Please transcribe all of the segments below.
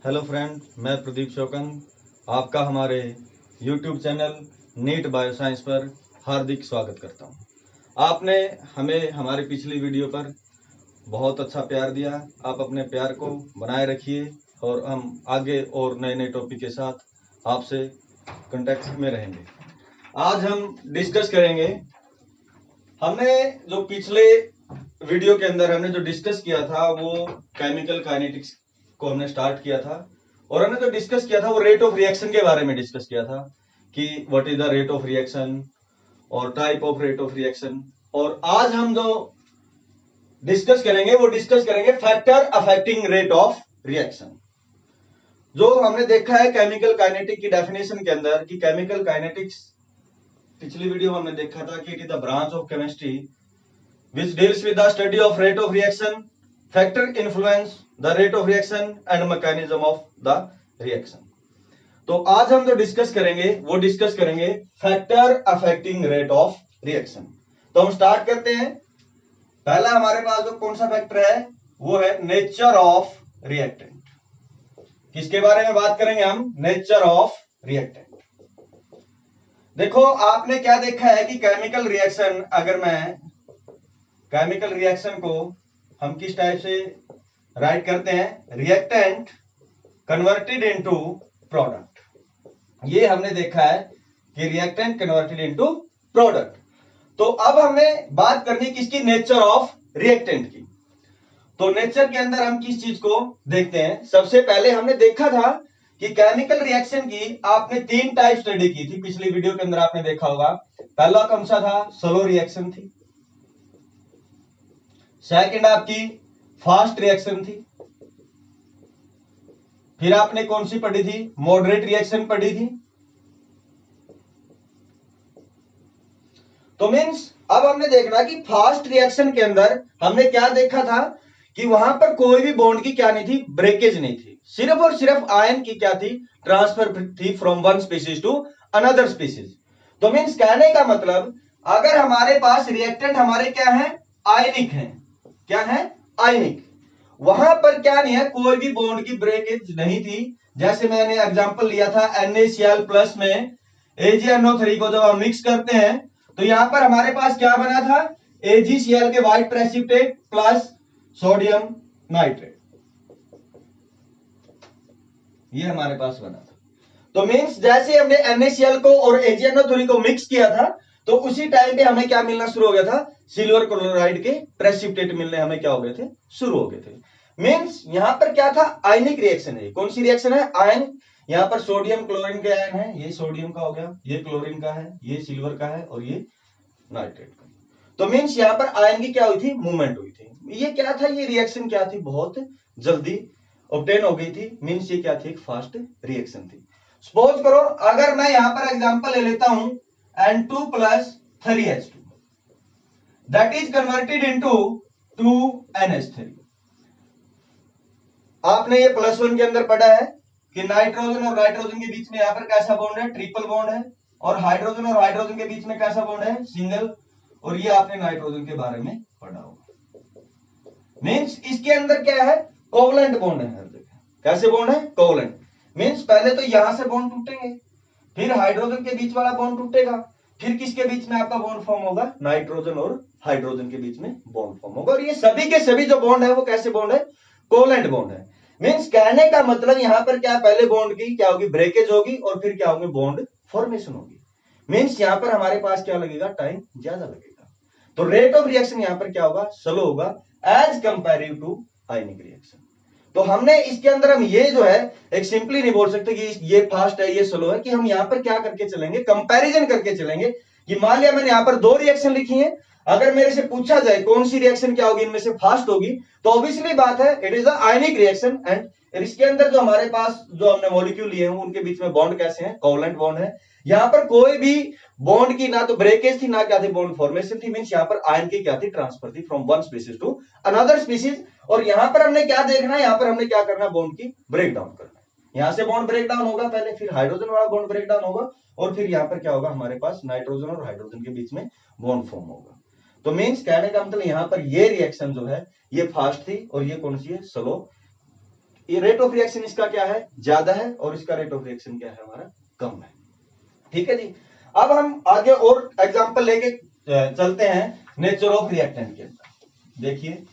Hello friend, मैं प्रदीप शौकन आपका हमारे YouTube चैनल नीट बायोसाइंस पर हार्दिक स्वागत करता हूं। आपने हमें हमारी पिछली वीडियो पर बहुत अच्छा प्यार दिया। आप अपने प्यार को बनाए रखिए और हम आगे और नए नए टॉपिक के साथ आपसे कांटेक्ट में रहेंगे। आज हम डिस्कस करेंगे, हमने जो पिछले वीडियो के अंदर हमने जो डिस्कस किया था वो केमिकल काइनेटिक्स को हमने स्टार्ट किया था और हमने जो डिस्कस किया था वो रेट ऑफ रिएक्शन के बारे में डिस्कस किया था कि what is the rate of reaction और type of rate of reaction. और आज हम जो डिस्कस करेंगे factor affecting rate of reaction. जो हमने देखा है केमिकल काइनेटिक की डेफिनेशन के अंदर कि केमिकल काइनेटिक्स पिछली वीडियो में हमने देखा था कि it is the branch of chemistry which deals with the study of rate of reaction, factor influence the rate of reaction and mechanism of the reaction। तो आज हम जो डिस्कस करेंगे factor affecting rate of reaction. तो हम start करते हैं। पहला हमारे पास जो कौन सा फैक्टर है वो है नेचर ऑफ रिएक्टेंट। किसके बारे में बात करेंगे हम? Nature of reactant. देखो आपने क्या देखा है कि केमिकल रिएक्शन को हम किस टाइप से राइट करते हैं? Reactant converted into product. ये हमने देखा है कि रिएक्टेंट कन्वर्टेड इनटू प्रोडक्ट। तो अब हमें बात करनी किसकी? नेचर ऑफ रिएक्टेंट की। तो नेचर के अंदर हम किस चीज को देखते हैं? सबसे पहले हमने देखा था कि केमिकल रिएक्शन की आपने 3 टाइप स्टडी की थी पिछली वीडियो के अंदर, आपने देखा होगा। पहला कौन सा था? स्लो रिएक्शन थी। सेकंड आपकी फास्ट रिएक्शन थी। फिर आपने कौन सी पढ़ी थी? मॉडरेट रिएक्शन पढ़ी थी। तो मींस अब हमने देखना कि फास्ट रिएक्शन के अंदर हमने क्या देखा था कि वहां पर कोई भी बॉन्ड की क्या नहीं थी? ब्रेकेज नहीं थी। सिर्फ और सिर्फ आयन की क्या थी? ट्रांसफर थी from one species to another species. तो मींस कहने का मतलब अगर हमारे पास रिएक्टेंट हमारे क्या है? आयनिक है। क्या है? आयनिक। वहां पर क्या नहीं है? कोई भी बॉन्ड की ब्रेकेज नहीं थी। जैसे मैंने एग्जांपल लिया था NaCl प्लस में AgNO3 को जब हम मिक्स करते हैं तो यहां पर हमारे पास क्या बना था? AgCl के white precipitate plus sodium nitrate, ये हमारे पास बना था। तो मींस जैसे हमने NaCl को और AgNO3 को मिक्स किया था तो उसी टाइम पे हमें क्या मिलना शुरू हो गया था? सिल्वर क्लोराइड के प्रेसिपिटेट मिलने हमें क्या हो गए थे? शुरू हो गए थे। मींस यहां पर क्या था? आयनिक रिएक्शन है। कौन सी रिएक्शन है? आयन। यहां पर सोडियम क्लोरीन के आयन है, ये सोडियम का हो गया, ये क्लोरीन का है, ये सिल्वर का है और ये नाइट्रेट का। तो मींस यहां पर आयन की क्या हुई थी? मूवमेंट हुई थी। ये क्या था? ये रिएक्शन क्या थी? बहुत जल्दी ऑब्टेन हो गई थी। मींस ये क्या थी? एक फास्ट रिएक्शन थी। सपोज करो अगर मैं यहां पर एग्जांपल ले लेता हूं N2 plus 3H2 that is converted into 2NH3। आपने ये +1 के अंदर पढ़ा है कि नाइट्रोजन और नाइट्रोजन के बीच में यहां पर कैसा बॉन्ड है? ट्रिपल बॉन्ड है। और हाइड्रोजन और हाइड्रोजन के बीच में कैसा बॉन्ड है? सिंगल। और ये आपने नाइट्रोजन के बारे में पढ़ा होगा। मींस इसके अंदर क्या है? कोवलेंट बॉन्ड है हर जगह। कैसे बॉन्ड है? कोवलेंट। मींस पहले तो यहां से बॉन्ड टूटेंगे, फिर हाइड्रोजन के बीच वाला बॉन्ड टूटेगा, फिर किसके बीच में आपका बॉन्ड फॉर्म होगा? नाइट्रोजन और हाइड्रोजन के बीच में बॉन्ड फॉर्म होगा। और ये सभी के सभी जो बॉन्ड है वो कैसे बॉन्ड है? कोवलेंट बॉन्ड है। मींस कहने का मतलब यहां पर क्या? पहले बॉन्ड की क्या होगी? ब्रेकेज होगी और फिर क्या होगी? बॉन्ड फॉर्मेशन होगी। मींस यहां पर हमारे पास क्या लगेगा? टाइम ज्यादा लगेगा। तो रेट ऑफ रिएक्शन यहां पर क्या होगा? स्लो होगा as comparative to ionic reaction. तो हमने इसके अंदर हम ये जो है एक सिंपली नहीं बोल सकते कि ये फास्ट है ये स्लो है, कि हम यहां पर क्या करके चलेंगे? कंपैरिजन करके चलेंगे। कि मान लिया मैंने यहां पर 2 रिएक्शन लिखी है, अगर मेरे से पूछा जाए कौन सी रिएक्शन क्या होगी इनमें से फास्ट होगी, तो ऑब्वियसली बात है it is the ionic reaction. And इसके अंदर जो हमारे पास जो हमने मॉलिक्यूल लिए हैं उनके बीच में बॉन्ड कैसे हैं? कोवलेंट बॉन्ड है। यहां पर कोई भी बॉन्ड की ना तो ब्रेकेज थी ना क्या थी? बॉन्ड फॉर्मेशन थी। मींस यहां पर आयन की क्या थी? ट्रांसफर थी from one species to another species. और यहां पर हमने क्या देखना है? यहां पर हमने क्या करना है? बॉन्ड की ब्रेक डाउन करना है। यहां से बॉन्ड ब्रेक डाउन होगा पहले, फिर हाइड्रोजन वाला बॉन्ड ब्रेक डाउन होगा और फिर यहां पर क्या होगा? हमारे पास नाइट्रोजन और हाइड्रोजन के बीच में बॉन्ड फॉर्म होगा। तो मींस कहने का मतलब यहां पर ये रिएक्शन जो है ये फास्ट थी और ये कौन सी है? स्लो ये रेट ऑफ रिएक्शन इसका क्या है, ज्यादा है, और इसका रेट ऑफ रिएक्शन क्या है, हमारा कम है। ठीक है जी। अब हम आगे और एग्जांपल लेके चलते हैं नेचर ऑफ रिएक्टेंट के अंदर। देखिए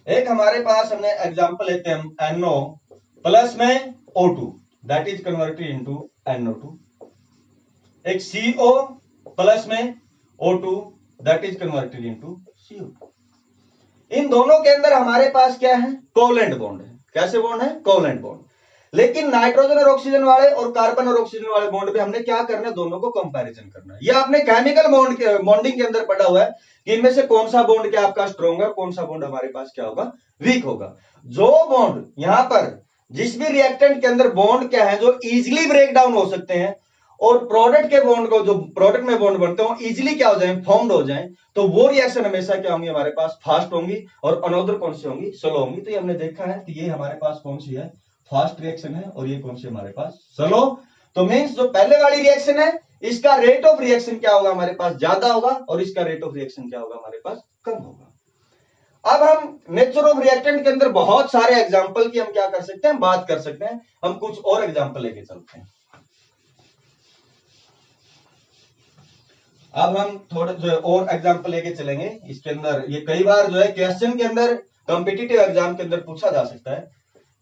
एक हमारे पास हमने एग्जांपल लेते हैं NO प्लस में O2 that is converted into NO2, एक CO प्लस में O2 that is converted into CO2। इन दोनों के अंदर हमारे पास क्या है, कोवलेंट बॉन्ड है। कैसे बॉन्ड है, कोवलेंट बॉन्ड। लेकिन नाइट्रोजन और ऑक्सीजन वाले और कार्बन और ऑक्सीजन वाले बॉन्ड पे हमने क्या करना है, दोनों को कंपैरिजन करना है। यह आपने केमिकल बॉन्ड के बॉन्डिंग के अंदर पढ़ा हुआ है कि इनमें से कौन सा बॉन्ड क्या आपका स्ट्रॉन्ग है, कौन सा बॉन्ड हमारे पास क्या होगा, वीक होगा। जो बॉन्ड यहां पर जिस भी रिएक्टेंट के अंदर बॉन्ड क्या है जो इजिली ब्रेक डाउन हो सकते हैं, और प्रोडक्ट के बॉन्ड को जो प्रोडक्ट में बॉन्ड बनते हो इजिली क्या हो जाए, फॉर्म्ड हो जाए, तो वो रिएक्शन हमेशा क्या होंगी, हमारे पास फास्ट होंगी, और अनदर कौन सी होंगी, स्लो होंगी। तो ये हमने देखा है कि ये हमारे पास कौन सी है, फास्ट रिएक्शन है, और ये कौन सी हमारे पास, स्लो। तो मींस जो पहले वाली रिएक्शन है इसका रेट ऑफ रिएक्शन क्या होगा, हमारे पास ज्यादा होगा, और इसका रेट ऑफ रिएक्शन क्या होगा, हमारे पास कम होगा। अब हम नेचर ऑफ रिएक्टेंट के अंदर बहुत सारे एग्जांपल की हम क्या कर सकते हैं, बात कर सकते हैं। हम कुछ और एग्जांपल लेके चलते हैं। अब हम थोड़े जो और एग्जांपल लेके चलेंगे इसके अंदर। ये कई बार जो है क्वेश्चन के अंदर कॉम्पिटिटिव एग्जाम के अंदर पूछा जा सकता है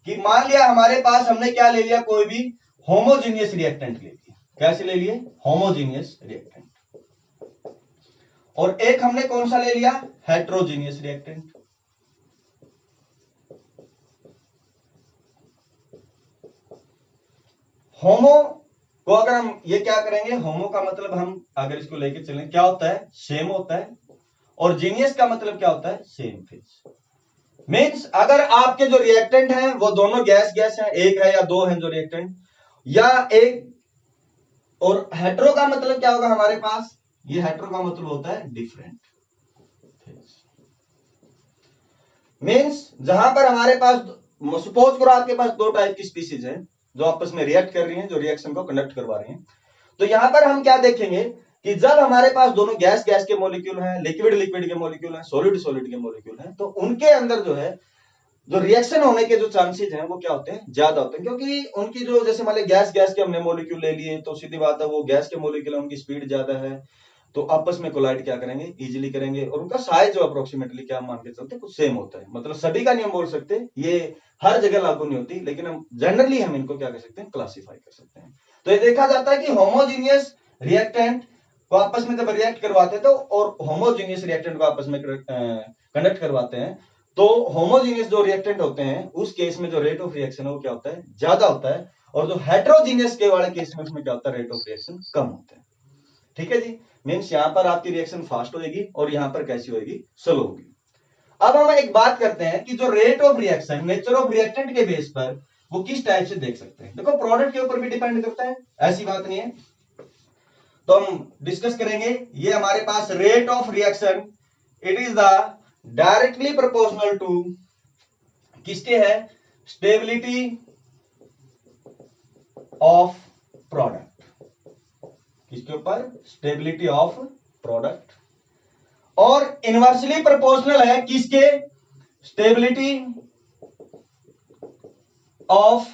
कि मान लिया हमारे पास हमने क्या ले लिया, कोई भी होमोजीनियस रिएक्टेंट ले लिया। कैसे ले लिए, होमोजीनियस रिएक्टेंट। और एक हमने कौन सा ले लिया, हेट्रोजीनियस रिएक्टेंट। होमो को अगर हम ये क्या करेंगे, होमो का मतलब हम अगर इसको लेके चलें क्या होता है, सेम होता है, और जीनियस का मतलब क्या होता है, सेम फेज। मीन्स अगर आपके जो रिएक्टेंट हैं वो दोनों गैस गैस हैं, एक है या दो हैं जो रिएक्टेंट, या एक, और हेट्रो का मतलब क्या होगा हमारे पास, ये हेट्रो का मतलब होता है डिफरेंट। मीन्स जहां पर हमारे पास, सपोज करो आपके पास दो टाइप की स्पीसीज है जो आपस में रिएक्ट कर रही हैं, जो रिएक्शन को कंडक्ट करवा रही हैं। तो यहां पर हम क्या देखेंगे कि जब हमारे पास दोनों गैस गैस के मॉलिक्यूल हैं, लिक्विड लिक्विड के मॉलिक्यूल हैं, सॉलिड सॉलिड के मॉलिक्यूल हैं, तो उनके अंदर जो है जो रिएक्शन होने के जो चांसेस हैं वो क्या होते हैं, ज्यादा होते हैं। क्योंकि उनकी जो, जैसे मान लीजिए गैस गैस के हमने मॉलिक्यूल ले लिए, तो सीधी बात है वो गैस के मॉलिक्यूल है, उनकी स्पीड ज्यादा है, तो आपस में कोलाइड क्या करेंगे, इजीली करेंगे, और उनका साइज जो अप्रोक्सीमेटली क्या मान के चलते हैं, कुछ सेम होता है। मतलब सभी का नहीं हम बोल सकते, ये हर जगह लागू नहीं होती, लेकिन हम जनरली हम इनको क्या कर सकते हैं, क्लासिफाई कर सकते हैं। तो ये देखा जाता है कि होमोजीनियस रिएक्टेंट को आपस में जब रिएक्ट करवाते तो, और होमोजीनियस रिएक्टेंट को आपस में कंडक्ट करवाते हैं, तो होमोजीनियस जो रिएक्टेंट होते हैं उस केस में जो रेट ऑफ रिएक्शन है वो क्या होता है, ज्यादा होता है, और जो हेट्रोजीनियस के वाले केस में उसमें क्या होता है, रेट ऑफ रिएक्शन कम होता है। ठीक है जी। मींस यहां पर आपकी रिएक्शन फास्ट होगी और यहां पर कैसी होगी, स्लो होगी। अब हम एक बात करते हैं कि जो rate of reaction nature of reactant के बेस पर वो किस टाइप से देख सकते हैं। देखो प्रोडक्ट के ऊपर भी डिपेंड करता है, ऐसी बात नहीं है। तो हम डिस्कस करेंगे, ये हमारे पास rate of reaction, it is the directly proportional to किसके है, स्टेबिलिटी ऑफ प्रोडक्ट। किसके ऊपर, स्टेबिलिटी ऑफ प्रोडक्ट। और इनवर्सली प्रोपोर्शनल है किसके, स्टेबिलिटी ऑफ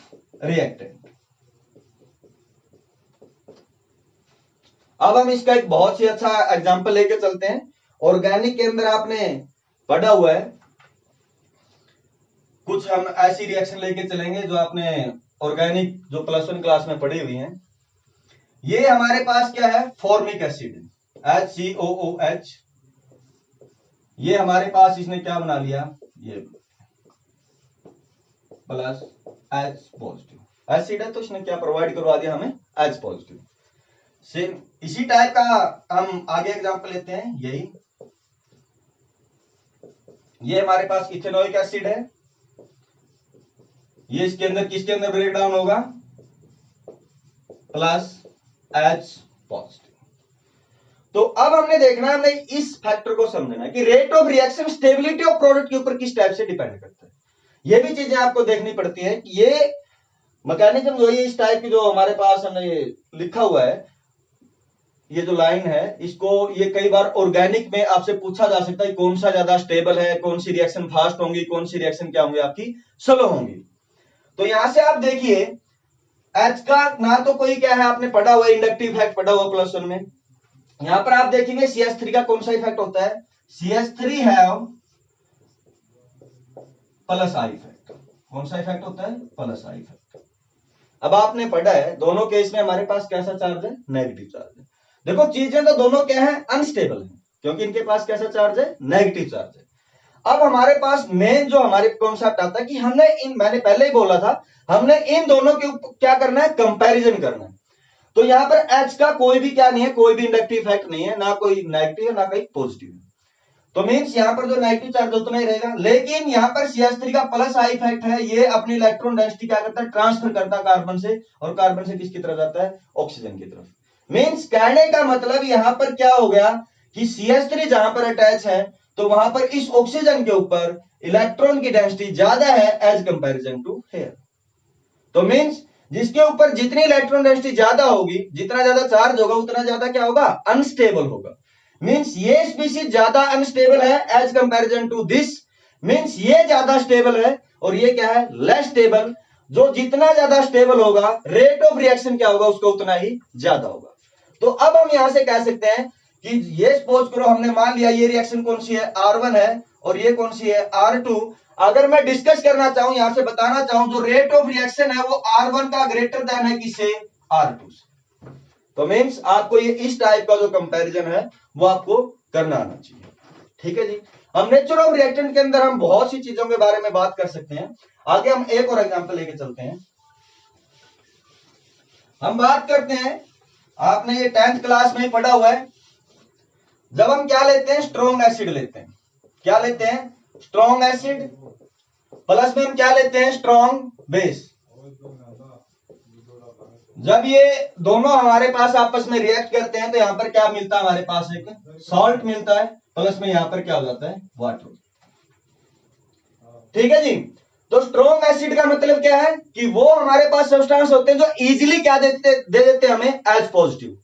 रिएक्टेंट। अब हम इसका एक बहुत ही अच्छा एग्जांपल लेके चलते हैं। ऑर्गेनिक के अंदर आपने पढ़ा हुआ है, कुछ हम ऐसी रिएक्शन लेके चलेंगे जो आपने ऑर्गेनिक जो +1 क्लास में पढ़ी हुई हैं। ये हमारे पास क्या है, फॉर्मिक एसिड HCOOH। ये हमारे पास इसने क्या बना लिया, ये प्लस H पॉजिटिव एसिड है, तो इसने क्या प्रोवाइड करवा दिया हमें, H पॉजिटिव। सेम इसी टाइप का हम आगे एग्जांपल लेते हैं। यही ये हमारे पास इथेनोइक एसिड है, ये इसके अंदर किसके अंदर ब्रेक डाउन होगा, प्लस H पॉजिटिव। तो अब हमने देखना है, हमने इस फैक्टर को समझना है कि rate of reaction stability of product के ऊपर किस टाइप से डिपेंड करता है। ये भी चीजें आपको देखनी पड़ती है कि ये मैकेनिज्म जो है इस टाइप की, जो हमारे पास हमने लिखा हुआ है, ये जो लाइन है, इसको ये कई बार ऑर्गेनिक में आपसे पूछा जा सकता है कौन सा ज्यादा स्टेबल है, कौन सी रिएक्शन फास्ट होंगी, कौन सी रिएक्शन क्या होंगी आपकी स्लो होंगी। तो यहां से आप देखिए एच का ना तो कोई क्या है आपने पढ़ा हुआ, इंडक्टिव इफेक्ट पढ़ा हुआ प्लस वन में। यहां पर आप देखेंगे CH3 का कौन सा इफेक्ट होता है, CH3 have plus I effect. कौन सा इफेक्ट होता है, प्लस आई इफेक्ट। अब आपने पढ़ा है दोनों केस में हमारे पास कैसा चार्ज है, नेगेटिव चार्ज है। देखो चीजें तो दोनों क्या है, अनस्टेबल है, क्योंकि इनके पास कैसा चार्ज है, नेगेटिव चार्ज है। अब हमारे पास मेन जो हमारे कॉन्सेप्ट आता है कि हमने मैंने पहले ही बोला था, हमने इन दोनों के ऊपर क्या करना है, कंपैरिजन करना है। तो यहां पर H का कोई भी क्या नहीं है, कोई भी इंडक्टिव इफेक्ट नहीं है, ना कोई नेगेटिव है ना कोई पॉजिटिव है। तो मींस यहां पर जो नेगेटिव चार्ज उतना ही रहेगा, लेकिन यहां पर CH3 का प्लस आई इफेक्ट है, ये अपनी इलेक्ट्रॉन डेंसिटी क्या करता है, ट्रांसफर करता है कार्बन से, और कार्बन से किसकी तरफ जाता है, ऑक्सीजन की तरफ। मींस कहने का मतलब यहां पर क्या हो गया कि CH3 जहां पर अटैच है, तो वहां पर इस ऑक्सीजन के ऊपर इलेक्ट्रॉन की डेंसिटी ज्यादा है एज कंपैरिजन टू हेयर। तो मींस जिसके ऊपर जितनी इलेक्ट्रॉन डेंसिटी ज्यादा होगी, जितना ज्यादा चार्ज होगा, उतना ज्यादा क्या होगा, अनस्टेबल होगा। मींस ये स्पीशीज ज्यादा अनस्टेबल है as comparison to this. Means ये ज्यादा स्टेबल है और ये क्या है, लेस स्टेबल। जो जितना ज्यादा स्टेबल होगा, रेट ऑफ रिएक्शन क्या होगा, उसका उतना ही ज्यादा होगा। तो अब हम यहां से कह सकते हैं कि ये सपोज करो हमने मान लिया ये रिएक्शन कौन सी है, R1 है, और ये कौन सी है, R2। अगर मैं डिस्कस करना चाहूं, यहां से बताना चाहूं, जो रेट ऑफ रिएक्शन है वो R1 का ग्रेटर देन है किससे, R2 से। तो मींस आपको ये इस टाइप का जो कंपैरिजन है वो आपको करना आना चाहिए। ठीक है जी। हम नेचर ऑफ रिएक्टेंट के अंदर हम बहुत सी चीजों के बारे में बात कर सकते हैं। आगे हम एक और एग्जांपल लेके चलते हैं। हम बात करते हैं, आपने ये 10th क्लास में पढ़ा हुआ है, जब हम क्या लेते हैं, स्ट्रॉन्ग एसिड लेते हैं। क्या लेते हैं, स्ट्रॉन्ग एसिड, प्लस में हम क्या लेते हैं, स्ट्रॉन्ग बेस। जब ये दोनों हमारे पास आपस में रिएक्ट करते हैं तो यहां पर क्या मिलता है, हमारे पास एक सॉल्ट मिलता है, प्लस में यहां पर क्या हो जाता है, वाटर। ठीक है जी। तो स्ट्रॉन्ग एसिड का मतलब क्या है कि वो हमारे पास सब्सटेंस होते हैं जो इजीली क्या दे देते हैं हमें, एज पॉजिटिव।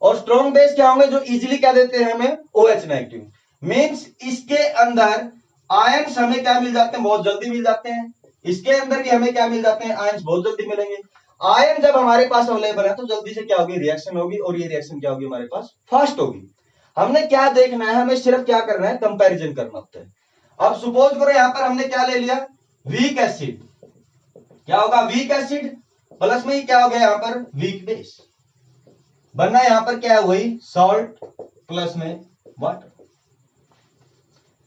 और स्ट्रॉन्ग बेस क्या होंगे, जो इजीली क्या देते हैं हमें, OH नेगेटिव। मींस इसके अंदर आयंस हमें क्या मिल जाते हैं, बहुत जल्दी मिल जाते हैं। इसके अंदर भी हमें क्या मिल जाते हैं, आयंस बहुत जल्दी मिलेंगे। आयन जब हमारे पास अवेलेबल है तो जल्दी से क्या होगी, रिएक्शन होगी, और ये रिएक्शन क्या होगी, हमारे पास फास्ट होगी। हमने क्या देखना है, हमें सिर्फ क्या करना है, कंपैरिजन करना होता है। अब सपोज करो यहां पर हमने क्या ले लिया, वीक एसिड। क्या होगा, वीक एसिड, प्लस में क्या हो गया यहां पर, वीक बेस। बनना यहां पर क्या है, वही सॉल्ट प्लस में वाटर।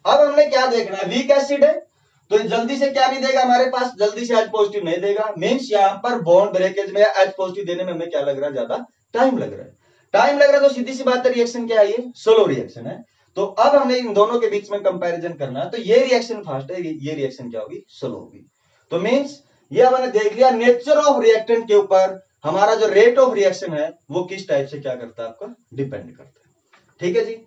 अब हमने क्या देखना है, वीक एसिड है तो जल्दी से क्या नहीं देगा हमारे पास, जल्दी से H पॉजिटिव नहीं देगा। मींस यहां पर बॉन्ड ब्रेकेज में H पॉजिटिव देने में हमें क्या लग रहा है, ज्यादा टाइम लग रहा है। टाइम लग रहा है तो सीधी सी बात है, रिएक्शन क्या है, ये स्लो रिएक्शन है। तो अब हमने इन दोनों के बीच में कंपैरिजन करना है, तो ये रिएक्शन फास्ट है, ये रिएक्शन क्या होगी, स्लो होगी। तो मींस ये हमने देख लिया नेचर ऑफ रिएक्टेंट के ऊपर हमारा जो रेट ऑफ रिएक्शन है वो किस टाइप से क्या करता है, आपका डिपेंड करता है। ठीक है जी।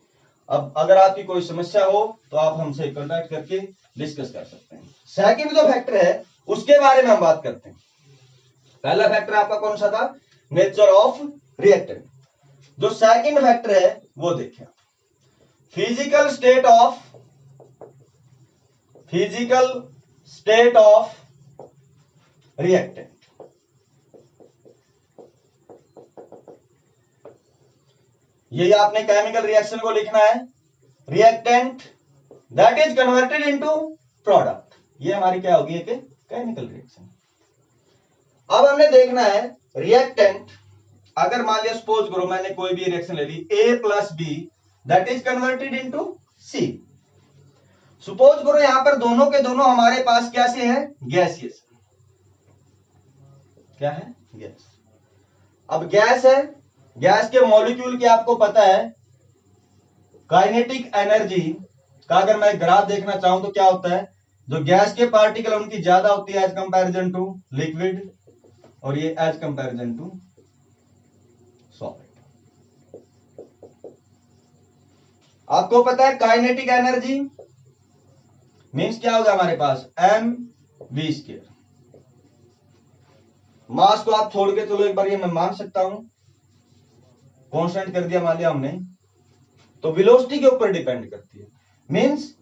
अब अगर आपकी कोई समस्या हो तो आप हमसे कांटेक्ट करके डिस्कस कर सकते हैं। सेकंड जो फैक्टर है उसके बारे में हम बात करते हैं। पहला फैक्टर आपका कौन सा था, नेचर ऑफ रिएक्टेंट। जो सेकंड फैक्टर है वो देखें, फिजिकल स्टेट ऑफ रिएक्टेंट। ये आपने केमिकल रिएक्शन को लिखना है, reactant that is converted into product. ये हमारी क्या होगी, एक केमिकल रिएक्शन। अब हमने देखना है रिएक्टेंट, अगर मान लिया सपोज करो मैंने कोई भी रिएक्शन ले ली, A plus B that is converted into C। Suppose करो यहां पर दोनों के दोनों हमारे पास क्या से है, गैसियस। क्या है, गैस। अब गैस है, गैस के मॉलिक्यूल की आपको पता है काइनेटिक एनर्जी का अगर मैं ग्राफ देखना चाहूं तो क्या होता है, जो गैस के पार्टिकल उनकी ज्यादा होती है एज कंपैरिजन टू लिक्विड, और ये एज कंपैरिजन टू सॉलिड। आपको पता है काइनेटिक एनर्जी मींस क्या होगा हमारे पास, mv²। मास को आप छोड़ के चलो एक बार, ये मैं मान सकता हूं, कांस्टेंट कर दिया मान लिया हमने, तो वेलोसिटी के ऊपर डिपेंड करती है। मींस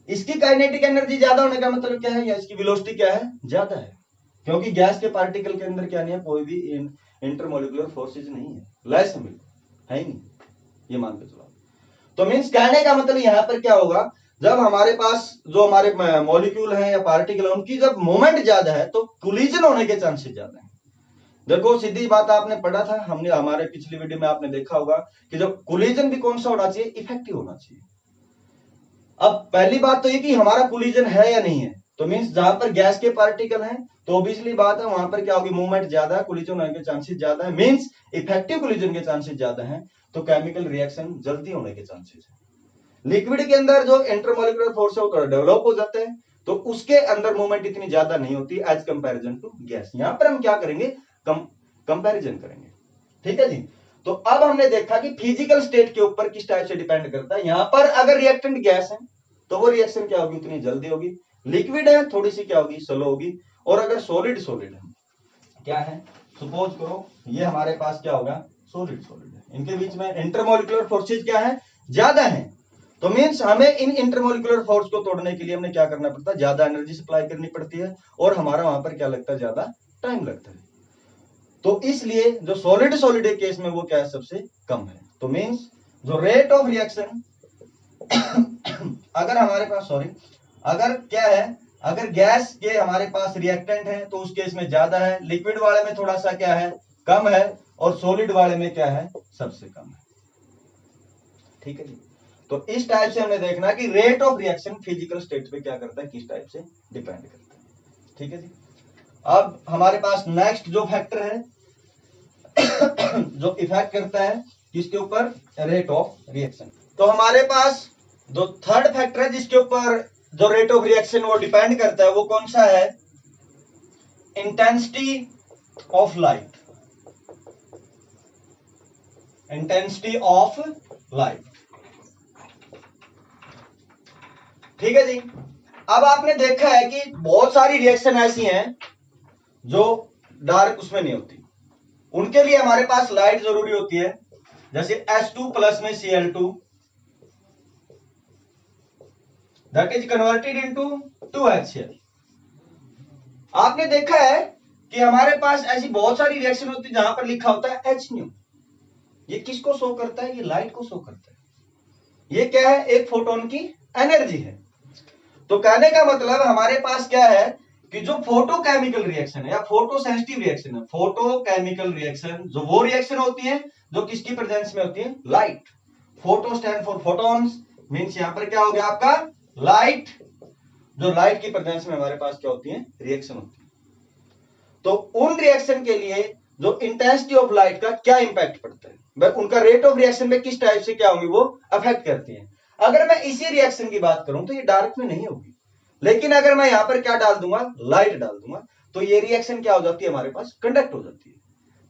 इसकी काइनेटिक एनर्जी ज्यादा होने का मतलब क्या है, या इसकी वेलोसिटी क्या है, ज्यादा है, क्योंकि गैस के पार्टिकल के अंदर क्या नहीं है, कोई भी इंटरमोलिकुलर फोर्सेज नहीं है, लेस है ही नहीं, ये मान के चलो। तो मींस कहने का मतलब यहां पर क्या होगा, जब हमारे पास जो हमारे मॉलिक्यूल हैं या पार्टिकल है उनकी जब मोमेंट ज्यादा है तो कोलिजन होने के चांसेस ज्यादा है। देखो सीधी बात आपने पढ़ा था, हमने हमारे पिछली वीडियो में आपने देखा होगा कि जब कोलिजन भी कौन सा होना चाहिए, इफेक्टिव होना चाहिए। अब पहली बात तो ये कि हमारा कोलिजन है या नहीं है, तो मींस जहां पर गैस के पार्टिकल हैं तो ऑब्वियसली बात है वहां पर क्या होगी, मूवमेंट ज्यादा है, कोलिजन होने के चांसेस ज्यादा है, मींस इफेक्टिव कोलिजन के चांसेस ज्यादा हैं, तो केमिकल रिएक्शन जल्दी होने के चांसेस है। लिक्विड के अंदर जो इंटरमोलिकुलर फोर्स है वो थोड़ा डेवलप हो जाता है, तो उसके अंदर मूवमेंट इतनी ज्यादा नहीं होती एज कंपैरिजन टू गैस। यहां पर हम क्या करेंगे, कंपैरिजन करेंगे, ठीक है जी। तो अब हमने देखा कि फिजिकल स्टेट के ऊपर किस टाइप से डिपेंड करता है। यहां पर अगर रिएक्टेंट गैस है तो वो रिएक्शन क्या होगी, उतनी जल्दी होगी, लिक्विड है थोड़ी सी क्या होगी, स्लो होगी, और अगर सॉलिड है क्या है, सपोज करो ये हमारे पास क्या होगा, सॉलिड है, इनके बीच में इंटरमोलिकुलर फोर्सेज क्या है, ज्यादा है, तो मींस हमें इन इंटरमोलिकुलर फोर्स को तोड़ने के लिए हमें क्या करना पड़ता है, ज्यादा एनर्जी सप्लाई करनी पड़ती है, और हमारा वहां पर क्या लगता है, ज्यादा टाइम लगता है। तो इसलिए जो सॉलिड केस में वो क्या है, सबसे कम है। तो मींस जो रेट ऑफ रिएक्शन अगर हमारे पास अगर क्या है, अगर गैस के हमारे पास रिएक्टेंट है तो उस केस में ज्यादा है, लिक्विड वाले में थोड़ा सा क्या है, कम है, और सॉलिड वाले में क्या है, सबसे कम है, ठीक है जी। तो इस टाइप से हमने देखना कि rate of reaction physical state पे क्या करता है, किस टाइप से डिपेंड करता है, ठीक है जी। अब हमारे पास नेक्स्ट जो फैक्टर है जो इफेक्ट करता है किसके ऊपर, रेट ऑफ रिएक्शन। तो हमारे पास जो थर्ड फैक्टर है जिसके ऊपर जो रेट ऑफ रिएक्शन वो डिपेंड करता है, वो कौन सा है, intensity of light, intensity of light, ठीक है जी। अब आपने देखा है कि बहुत सारी रिएक्शन ऐसी हैं जो डार्क उसमें नहीं होती, उनके लिए हमारे पास लाइट जरूरी होती है, जैसे H2 प्लस में Cl2 that is converted into 2HCl। आपने देखा है कि हमारे पास ऐसी बहुत सारी रिएक्शन होती है जहां पर लिखा होता है H-nu, ये किसको शो करता है, ये लाइट को शो करता है, ये क्या है, एक फोटोन की एनर्जी है। तो कहने का मतलब हमारे पास क्या है कि जो फोटोकेमिकल रिएक्शन है या फोटो सेंसिटिव रिएक्शन है, फोटोकेमिकल रिएक्शन जो वो रिएक्शन होती है जो किसकी प्रेजेंस में होती है, light. Photo stand for photons, means यहां पर क्या हो गया आपका, लाइट, जो लाइट की प्रेजेंस में हमारे पास क्या होती है, रिएक्शन होती है। तो उन रिएक्शन के लिए जो इंटेंसिटी ऑफ लाइट का क्या इंपैक्ट पड़ता है, उनका रेट ऑफ रिएक्शन में किस टाइप से क्या होंगी, वो अफेक्ट करती है। अगर मैं इसी रिएक्शन की बात करूं तो ये डार्क में नहीं होगी, लेकिन अगर मैं यहां पर क्या डाल दूंगा, लाइट डाल दूंगा, तो ये रिएक्शन क्या हो जाती है, हमारे पास कंडक्ट हो जाती है।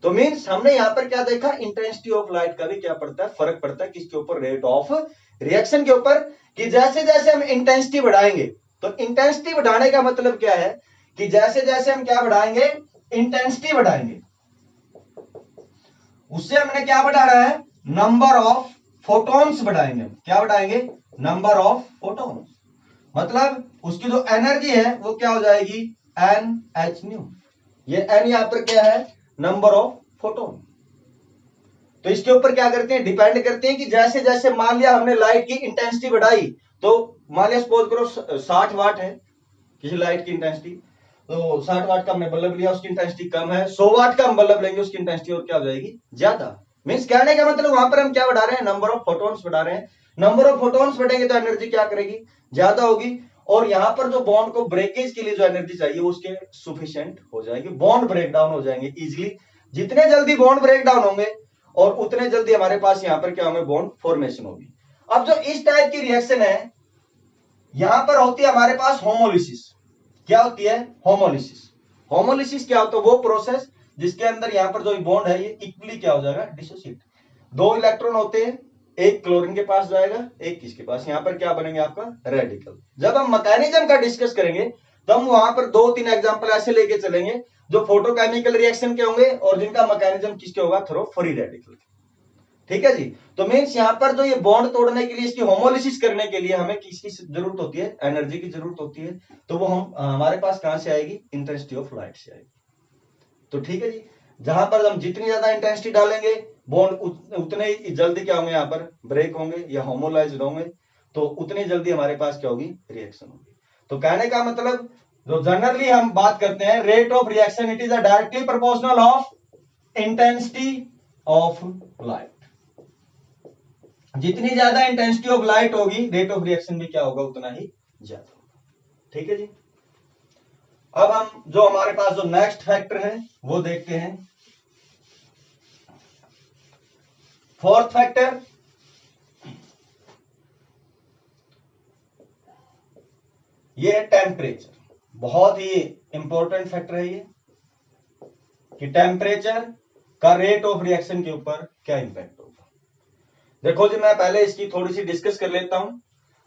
तो मींस हमने यहां पर क्या देखा, इंटेंसिटी ऑफ लाइट का भी क्या पड़ता है, फर्क पड़ता है किसके ऊपर, रेट ऑफ रिएक्शन के ऊपर। कि जैसे जैसे हम इंटेंसिटी बढ़ाएंगे, तो इंटेंसिटी बढ़ाने का मतलब क्या है कि जैसे जैसे हम क्या बढ़ाएंगे, इंटेंसिटी बढ़ाएंगे, उससे हमने क्या बढ़ाना है, नंबर ऑफ फोटॉन्स बढ़ाएंगे। क्या बढ़ाएंगे, नंबर ऑफ फोटॉन्स, मतलब उसकी जो एनर्जी है वो क्या हो जाएगी, NH-nu। ये n यहां पर क्या है, नंबर ऑफ फोटोन। तो इसके ऊपर क्या करते हैं, डिपेंड करते हैं कि जैसे जैसे मान लिया हमने लाइट की इंटेंसिटी बढ़ाई, तो मान लिया सपोज करो 60 वाट है किसी लाइट की इंटेंसिटी, तो 60 वाट का हमने बल्ब लिया, उसकी इंटेंसिटी कम है, 100 वाट का हम बल्ब लेंगे, उसकी इंटेंसिटी और क्या हो जाएगी, ज्यादा। मींस कहने का मतलब वहां पर हम क्या बढ़ा रहे हैं, नंबर ऑफ फोटॉन्स बढ़ा रहे हैं। नंबर ऑफ फोटॉन्स बढ़ेंगे तो एनर्जी क्या करेगी, ज्यादा होगी, और यहां पर जो बॉन्ड को ब्रेकेज के लिए जो एनर्जी चाहिए उसके सुफिशिएंट हो जाएगी, बॉन्ड ब्रेक डाउन हो जाएंगे इजिली। जितने जल्दी बॉन्ड ब्रेक डाउन होंगे और उतने जल्दी हमारे पास यहां पर क्या होंगे, बॉन्ड फॉर्मेशन होगी। अब जो इस टाइप की रिएक्शन है यहां पर होती है हमारे पास होमोलिसिस। क्या होती है, होमोलिसिस। होमोलिसिस क्या होता है, वो प्रोसेस जिसके अंदर यहां पर जो बॉन्ड है ये इक्वली क्या हो जाएगा, डिसोसिएट। दो इलेक्ट्रॉन होते हैं, एक क्लोरीन के पास जाएगा, एक किसके पास, यहां पर क्या बनेंगे आपका, रेडिकल। जब हम मैकेनिज्म का डिस्कस करेंगे तो हम वहां पर 2-3 एग्जांपल ऐसे लेके चलेंगे जो फोटोकेमिकल रिएक्शन के होंगे और जिनका मैकेनिज्म किसके होगा, थ्रू फ्री रेडिकल। ठीक है जी। तो मीन्स यहाँ पर जो ये बॉन्ड तोड़ने के लिए, इसकी होमोलिसिस करने के लिए हमें किसकी जरूरत होती है, एनर्जी की जरूरत होती है। तो वो हम हमारे पास कहां से आएगी, इंटेंसिटी ऑफ लाइट से आएगी। तो ठीक है जी, जहां पर हम जितनी ज्यादा इंटेंसिटी डालेंगे बॉन्ड उतने ही जल्दी क्या होंगे, यहाँ पर ब्रेक होंगे या होमोलाइज होंगे, तो उतनी जल्दी हमारे पास क्या होगी, रिएक्शन होगी। तो कहने का मतलब जो जनरली हम बात करते हैं rate of reaction, it is a directly proportional of intensity of light. जितनी ज्यादा इंटेंसिटी ऑफ लाइट होगी रेट ऑफ रिएक्शन भी क्या होगा, उतना ही ज्यादा होगा। ठीक है जी। अब हम जो हमारे पास जो नेक्स्ट फैक्टर है वो देखते हैं। फोर्थ फैक्टर, ये है टेम्परेचर। बहुत ही इंपॉर्टेंट फैक्टर है ये, कि टेम्परेचर का रेट ऑफ रिएक्शन के ऊपर क्या इंपैक्ट होगा। देखो जी, मैं पहले इसकी थोड़ी सी डिस्कस कर लेता हूं।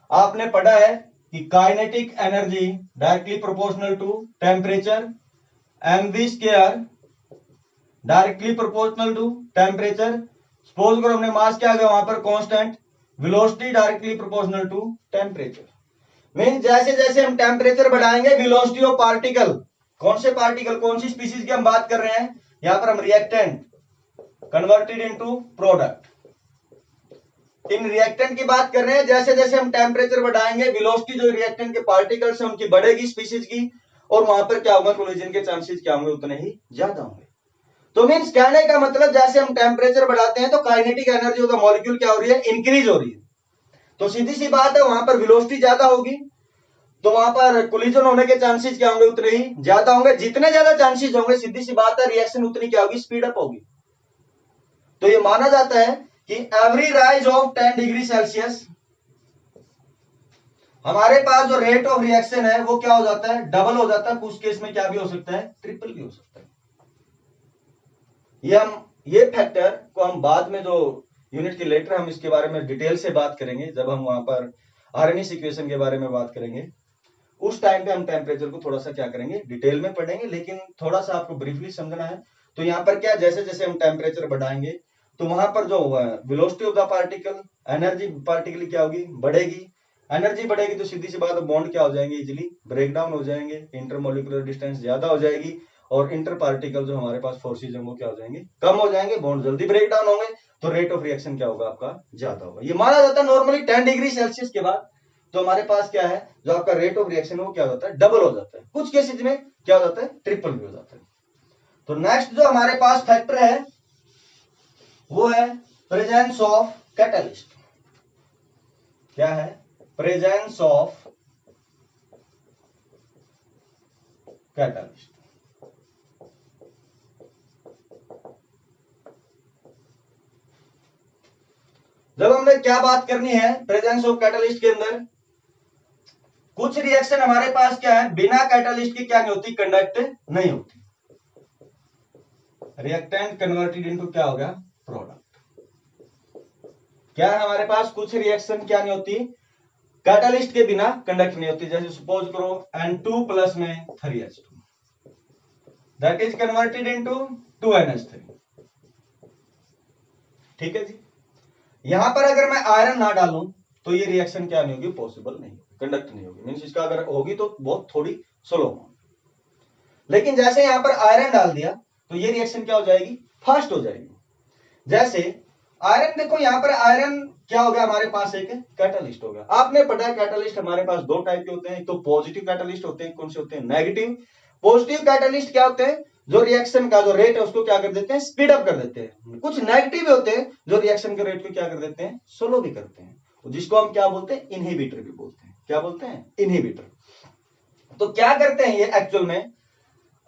आपने पढ़ा है कि kinetic energy directly proportional to temperature, mv square directly proportional to temperature. Suppose करो हमने मास क्या आ गया वहां पर constant, velocity directly proportional to temperature. Mean जैसे जैसे हम टेम्परेचर बढ़ाएंगे वेलोसिटी ऑफ पार्टिकल, कौन से पार्टिकल, कौन सी स्पीसीज की हम बात कर रहे हैं, यहां पर हम reactant converted into product, in reactant की बात कर रहे हैं। जैसे जैसे हम टेम्परेचर बढ़ाएंगे वेलोसिटी जो रिएक्टेंट के पार्टिकल्स हैं उनकी बढ़ेगी, स्पीसीज की, और वहां पर क्या होगा, कोलिजन के चांसेस क्या होंगे, उतने ही ज्यादा होंगे। तो मीन्स कहने का मतलब जैसे हम टेम्परेचर बढ़ाते हैं तो kinetic energy of the molecule क्या हो रही है, इंक्रीज हो रही है। तो सीधी सी बात है वहां पर वेलोसिटी ज्यादा होगी, तो वहां पर कोलिजन होने के चांसेस क्या होंगे, उतने ही ज्यादा होंगे। जितने ज्यादा चांसेस होंगे सीधी सी बात है रिएक्शन उतनी क्या होगी, स्पीड अप होगी। तो ये माना जाता है कि every rise of 10 degree Celsius हमारे पास जो रेट ऑफ रिएक्शन है वो क्या हो जाता है, डबल हो जाता है। कुछ केस में क्या भी हो सकता है, ट्रिपल भी हो सकता है। ये फैक्टर को हम बाद में जो यूनिट के लेटर हम इसके बारे में डिटेल से बात करेंगे, जब हम वहां पर आर्हेनियस इक्वेशन के बारे में बात करेंगे, उस टाइम पे हम टेम्परेचर को थोड़ा सा क्या करेंगे, डिटेल में पढ़ेंगे। लेकिन थोड़ा सा आपको ब्रीफली समझना है। तो यहाँ पर क्या, जैसे जैसे हम टेम्परेचर बढ़ाएंगे तो वहां पर जो velocity of the particle, energy particle की क्या होगी, बढ़ेगी। एनर्जी बढ़ेगी तो सीधी सी बात बॉन्ड क्या हो जाएंगे, इजिली ब्रेक डाउन हो जाएंगे, इंटरमोलिकुलर डिस्टेंस ज्यादा हो जाएगी, और इंटर पार्टिकल जो हमारे पास फोर्सेज है वो क्या हो जाएंगे, कम हो जाएंगे, बॉन्ड जल्दी ब्रेक डाउन होंगे, तो रेट ऑफ रिएक्शन क्या होगा, आपका ज्यादा होगा। ये माना जाता है नॉर्मली 10 डिग्री सेल्सियस के बाद तो हमारे पास क्या है, जो आपका रेट ऑफ रिएक्शन है वो क्या होता है, डबल हो जाता है। कुछ केसेस में क्या हो जाता है, ट्रिपल भी हो जाता है। तो नेक्स्ट जो हमारे पास फैक्टर है वो है प्रेजेंस ऑफ कैटलिस्ट। क्या है, प्रेजेंस ऑफ कैटलिस्ट। जब हमने क्या बात करनी है प्रेजेंस ऑफ कैटलिस्ट के अंदर, कुछ रिएक्शन हमारे पास क्या है, बिना कैटलिस्ट के क्या नहीं होती, कंडक्ट नहीं होती। रिएक्टेंट कन्वर्टेड इनटू क्या हो गया, प्रोडक्ट। क्या है हमारे पास, कुछ रिएक्शन क्या नहीं होती, कैटलिस्ट के बिना कंडक्ट नहीं होती। जैसे सपोज करो N2 प्लस में 3H2, that is converted into 2NH3। ठीक है जी। यहां पर अगर मैं आयरन ना डालूं तो ये रिएक्शन क्या नहीं होगी, पॉसिबल नहीं होगी, कंडक्ट नहीं होगी। मींस इसका अगर होगी तो बहुत थोड़ी स्लो होगी। लेकिन जैसे यहां पर आयरन डाल दिया तो ये रिएक्शन क्या हो जाएगी, फास्ट हो जाएगी। जैसे आयरन, देखो यहां पर आयरन क्या हो गया, हमारे पास एक कैटलिस्ट हो गया। आपने पढ़ा कैटलिस्ट हमारे पास दो टाइप के होते हैं, एक तो पॉजिटिव कैटलिस्ट होते हैं, कौन से होते हैं, नेगेटिव। पॉजिटिव कैटलिस्ट क्या होते हैं, जो रिएक्शन का जो रेट है उसको क्या कर देते हैं, स्पीड अप कर देते हैं। कुछ नेगेटिव होते हैं जो रिएक्शन के रेट को क्या कर देते हैं, स्लो भी करते हैं, जिसको हम क्या बोलते हैं, इनहिबिटर भी बोलते हैं। क्या बोलते हैं, इनहिबिटर। तो क्या करते हैं ये एक्चुअल में,